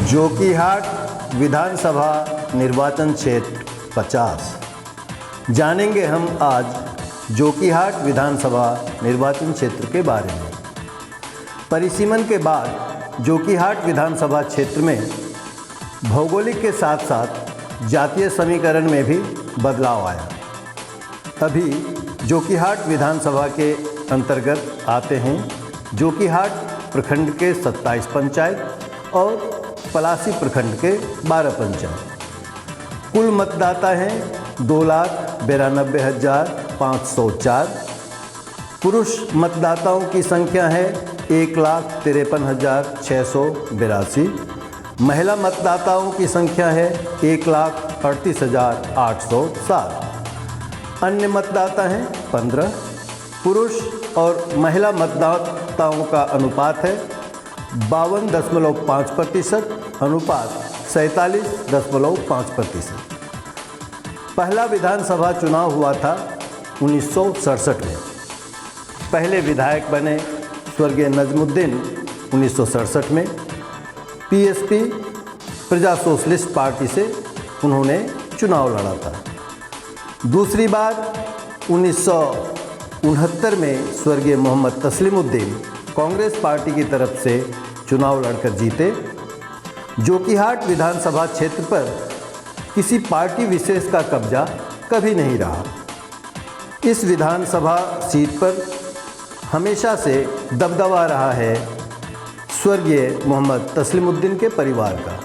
जोकीहाट विधानसभा निर्वाचन क्षेत्र 50। जानेंगे हम आज जोकीहाट विधानसभा निर्वाचन क्षेत्र के बारे में। परिसीमन के बाद जोकीहाट विधानसभा क्षेत्र में भौगोलिक के साथ साथ जातीय समीकरण में भी बदलाव आया। अभी जोकीहाट विधानसभा के अंतर्गत आते हैं जोकीहाट प्रखंड के 27 पंचायत और पलासी प्रखंड के 12 पंचायत। कुल मतदाता हैं 2,92,504। पुरुष मतदाताओं की संख्या है 1,53,682। महिला मतदाताओं की संख्या है 1,38,807। अन्य मतदाता हैं 15। पुरुष और महिला मतदाताओं का अनुपात है 52.5% अनुपात 47.5%। पहला विधानसभा चुनाव हुआ था 1967 में। पहले विधायक बने स्वर्गीय नजमुद्दीन 1967 में। पीएसपी प्रजा सोशलिस्ट पार्टी से उन्होंने चुनाव लड़ा था। दूसरी बार 1969 में स्वर्गीय मोहम्मद तस्लीमुद्दीन कांग्रेस पार्टी की तरफ से चुनाव लड़कर जीते। जोकीहाट विधानसभा क्षेत्र पर किसी पार्टी विशेष का कब्जा कभी नहीं रहा। इस विधानसभा सीट पर हमेशा से दबदबा रहा है स्वर्गीय मोहम्मद तस्लीमुद्दीन के परिवार का।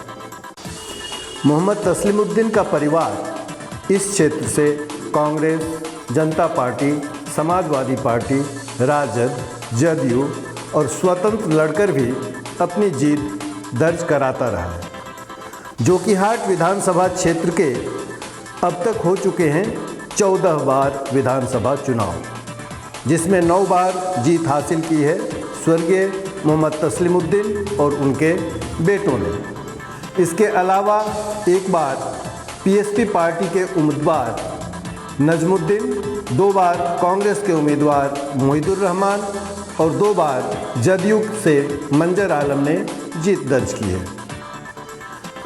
मोहम्मद तस्लीमुद्दीन का परिवार इस क्षेत्र से कांग्रेस, जनता पार्टी, समाजवादी पार्टी, राजद, जदयू और स्वतंत्र लड़कर भी अपनी जीत दर्ज कराता रहा है। जोकीहाट विधानसभा क्षेत्र के अब तक हो चुके हैं 14 बार विधानसभा चुनाव, जिसमें 9 बार जीत हासिल की है स्वर्गीय मोहम्मद तस्लीमुद्दीन और उनके बेटों ने। इसके अलावा एक बार पीएसपी पार्टी के उम्मीदवार नजमुद्दीन, 2 बार कांग्रेस के उम्मीदवार मोहिदुर रहमान और 2 बार जदयू से मंजर आलम ने जीत दर्ज की है।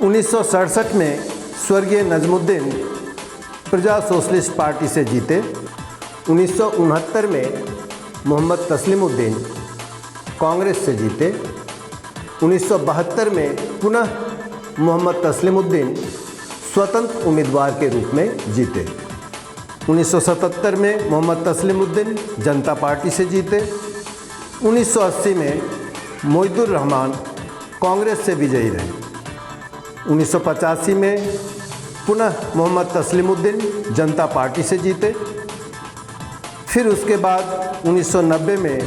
1967 में स्वर्गीय नजमुद्दीन प्रजा सोशलिस्ट पार्टी से जीते। 1969 में मोहम्मद तस्लीमुद्दीन कांग्रेस से जीते। 1972 में पुनः मोहम्मद तस्लीमुद्दीन स्वतंत्र उम्मीदवार के रूप में जीते। 1977 में मोहम्मद तस्लीमुद्दीन जनता पार्टी से जीते। 1980 में मोहिदुर रहमान कांग्रेस से विजयी रहे। 1985 में पुनः मोहम्मद तस्लीमुद्दीन जनता पार्टी से जीते। फिर उसके बाद 1990 में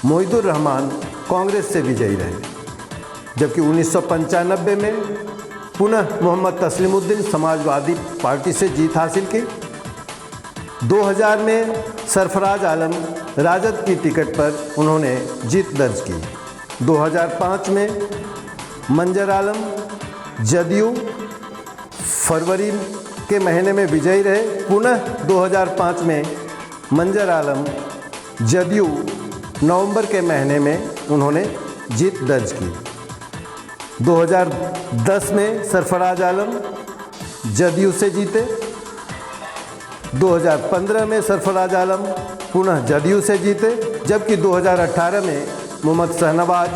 मोहिदुर रहमान कांग्रेस से विजयी रहे, जबकि 1995 में पुनः मोहम्मद तस्लीमुद्दीन समाजवादी पार्टी से जीत हासिल की। 2000 में सरफराज आलम राजद की टिकट पर उन्होंने जीत दर्ज की। 2005 में मंजर आलम जदयू फरवरी के महीने में विजयी रहे। पुनः 2005 में मंजर आलम जदयू नवंबर के महीने में उन्होंने जीत दर्ज की। 2010 में सरफराज आलम जदयू से जीते। 2015 में सरफराज आलम पुनः जदयू से जीते, जबकि 2018 में मोहम्मद शहनवाज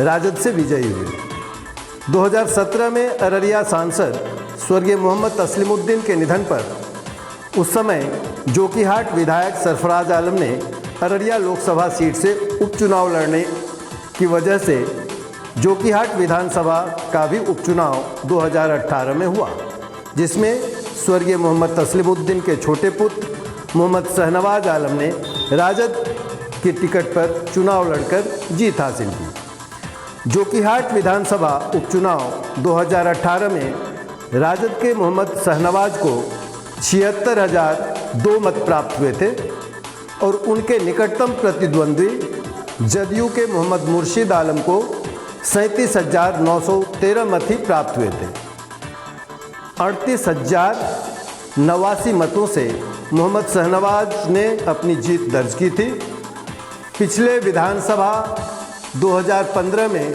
राजद से विजयी हुए। 2017 में अररिया सांसद स्वर्गीय मोहम्मद तस्लीमुद्दीन के निधन पर उस समय जोकीहाट विधायक सरफराज आलम ने अररिया लोकसभा सीट से उपचुनाव लड़ने की वजह से जोकीहाट विधानसभा का भी उपचुनाव 2018 में हुआ, जिसमें स्वर्गीय मोहम्मद तस्लीमुद्दीन के छोटे पुत्र मोहम्मद शहनवाज आलम ने राजद की टिकट पर चुनाव लड़कर जीत हासिल की। जोकीहाट विधानसभा उपचुनाव 2018 में राजद के मोहम्मद शहनवाज को 76,002 मत प्राप्त हुए थे और उनके निकटतम प्रतिद्वंद्वी जदयू के मोहम्मद मुर्शीद आलम को 37,913 मत ही प्राप्त हुए थे। 38,089 मतों से मोहम्मद शहनवाज ने अपनी जीत दर्ज की थी। पिछले विधानसभा 2015 में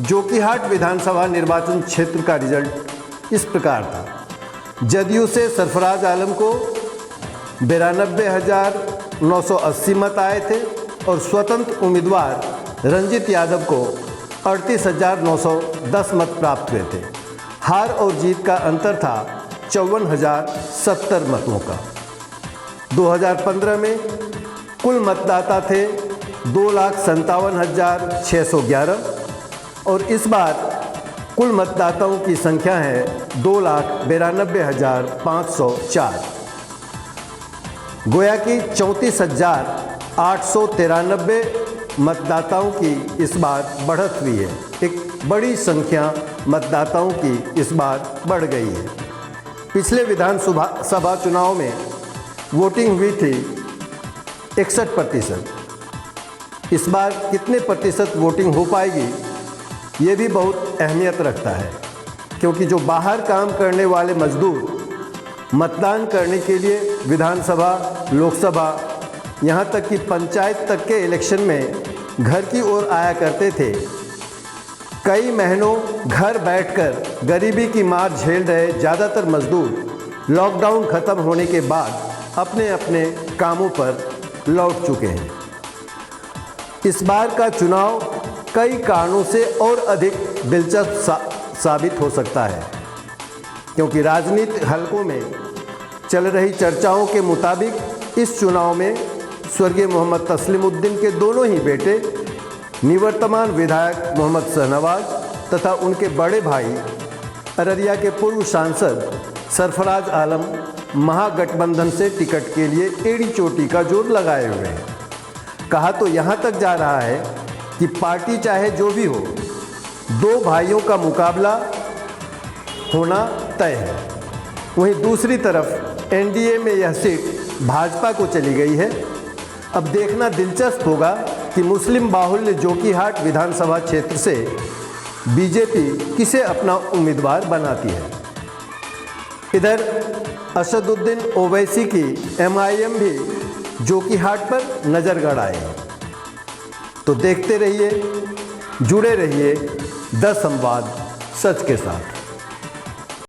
जोकीहाट विधानसभा निर्वाचन क्षेत्र का रिजल्ट इस प्रकार था। जदयू से सरफराज आलम को 92,980 मत आए थे और स्वतंत्र उम्मीदवार रंजित यादव को 38,910 मत प्राप्त हुए थे। हार और जीत का अंतर था 54,070 मतों का। 2015 में कुल मतदाता थे 2,57,611 और इस बार कुल मतदाताओं की संख्या है 2,92,504। गोया कि 34,893 मतदाताओं की इस बार बढ़त हुई है। एक बड़ी संख्या मतदाताओं की इस बार बढ़ गई है। पिछले विधानसभा चुनाव में वोटिंग हुई थी 61%। इस बार कितने प्रतिशत वोटिंग हो पाएगी ये भी बहुत अहमियत रखता है, क्योंकि जो बाहर काम करने वाले मजदूर मतदान करने के लिए विधानसभा, लोकसभा, यहाँ तक कि पंचायत तक के इलेक्शन में घर की ओर आया करते थे, कई महीनों घर बैठकर गरीबी की मार झेल रहे ज़्यादातर मजदूर लॉकडाउन खत्म होने के बाद अपने अपने कामों पर लौट चुके हैं। इस बार का चुनाव कई कारणों से और अधिक दिलचस्प साबित हो सकता है, क्योंकि राजनीतिक हलकों में चल रही चर्चाओं के मुताबिक इस चुनाव में स्वर्गीय मोहम्मद तस्लीमुद्दीन के दोनों ही बेटे, निवर्तमान विधायक मोहम्मद शहनवाज तथा उनके बड़े भाई अररिया के पूर्व सांसद सरफराज आलम महागठबंधन से टिकट के लिए एड़ी चोटी का जोर लगाए हुए हैं। कहा तो यहाँ तक जा रहा है कि पार्टी चाहे जो भी हो, दो भाइयों का मुकाबला होना तय है। वहीं दूसरी तरफ एनडीए में यह सीट भाजपा को चली गई है। अब देखना दिलचस्प होगा कि मुस्लिम बाहुल्य जोकीहाट विधानसभा क्षेत्र से बीजेपी किसे अपना उम्मीदवार बनाती है। इधर असदुद्दीन ओवैसी की एमआईएम भी जोकीहाट पर नज़र गड़ाए है। तो देखते रहिए, जुड़े रहिए द संवाद सच के साथ।